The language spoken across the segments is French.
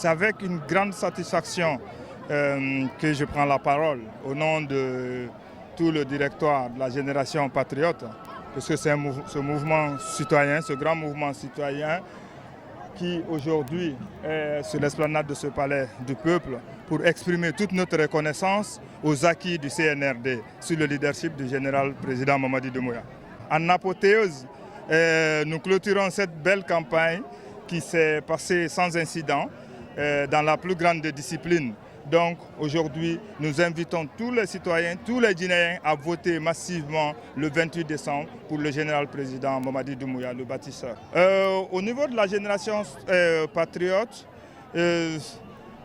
C'est avec une grande satisfaction que je prends la parole au nom de tout le directoire de la Génération Patriote, parce que c'est ce mouvement citoyen, ce grand mouvement citoyen qui aujourd'hui est sur l'esplanade de ce palais du peuple pour exprimer toute notre reconnaissance aux acquis du CNRD sous le leadership du général président Mamadi Doumbouya. En apothéose, nous clôturons cette belle campagne qui s'est passée sans incident dans la plus grande des disciplines. Donc aujourd'hui, nous invitons tous les citoyens, tous les Guinéens à voter massivement le 28 décembre pour le général président Mamadi Doumbouya, le bâtisseur. Au niveau de la Génération Patriote,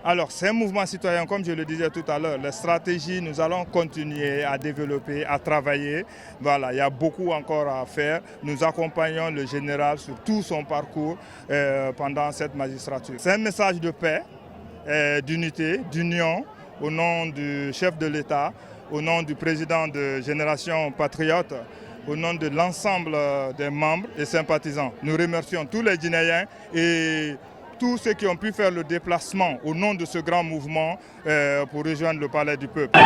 alors c'est un mouvement citoyen, comme je le disais tout à l'heure. Les stratégies, nous allons continuer à développer, à travailler. Voilà, il y a beaucoup encore à faire. Nous accompagnons le général sur tout son parcours pendant cette magistrature. C'est un message de paix, d'unité, d'union, au nom du chef de l'État, au nom du président de Génération Patriote, au nom de l'ensemble des membres et sympathisants. Nous remercions tous les Guinéens et tous ceux qui ont pu faire le déplacement au nom de ce grand mouvement pour rejoindre le palais du peuple.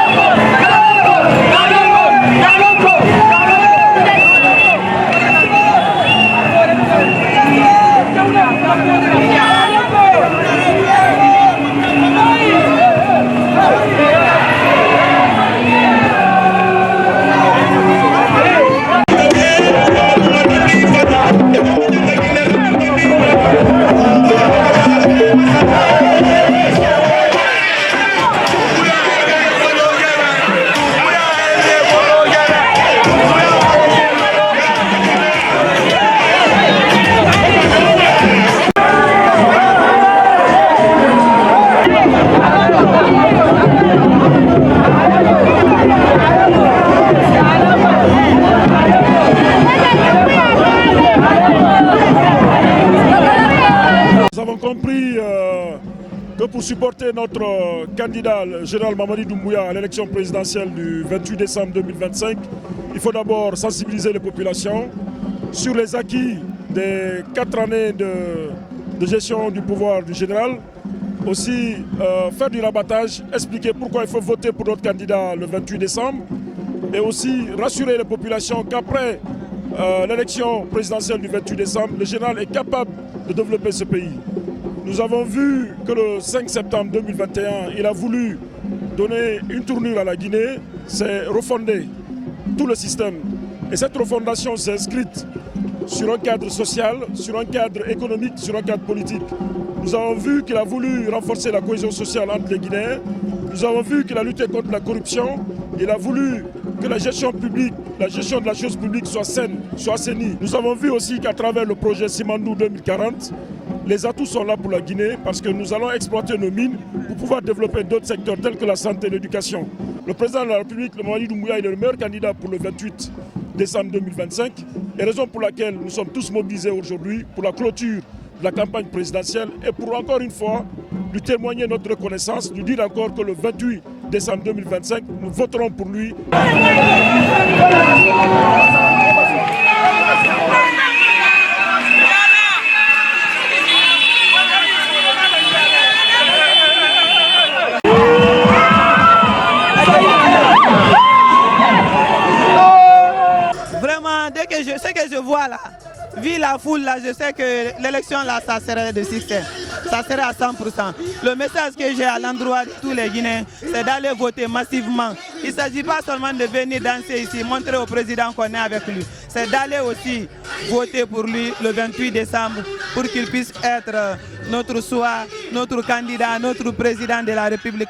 Pour supporter notre candidat, le général Mamadi Doumbouya, à l'élection présidentielle du 28 décembre 2025, il faut d'abord sensibiliser les populations sur les acquis des 4 années de gestion du pouvoir du général. Aussi faire du rabattage, expliquer pourquoi il faut voter pour notre candidat le 28 décembre. Et aussi rassurer les populations qu'après l'élection présidentielle du 28 décembre, le général est capable de développer ce pays. Nous avons vu que le 5 septembre 2021, il a voulu donner une tournure à la Guinée, c'est refonder tout le système. Et cette refondation s'est inscrite sur un cadre social, sur un cadre économique, sur un cadre politique. Nous avons vu qu'il a voulu renforcer la cohésion sociale entre les Guinéens. Nous avons vu qu'il a lutté contre la corruption. Il a voulu que la gestion publique, la gestion de la chose publique soit saine, soit assainie. Nous avons vu aussi qu'à travers le projet Simandou 2040, les atouts sont là pour la Guinée parce que nous allons exploiter nos mines pour pouvoir développer d'autres secteurs tels que la santé et l'éducation. Le président de la République, le Mamadi Doumbouya, est le meilleur candidat pour le 28 décembre 2025. Et raison pour laquelle nous sommes tous mobilisés aujourd'hui pour la clôture de la campagne présidentielle et pour encore une fois lui témoigner notre reconnaissance, lui dire encore que le 28 décembre 2025, nous voterons pour lui. Ce que je vois là, vu la foule là, je sais que l'élection là, ça serait de succès. Ça serait à 100%. Le message que j'ai à l'endroit de tous les Guinéens, c'est d'aller voter massivement. Il ne s'agit pas seulement de venir danser ici, montrer au président qu'on est avec lui. C'est d'aller aussi voter pour lui le 28 décembre pour qu'il puisse être notre choix, notre candidat, notre président de la République.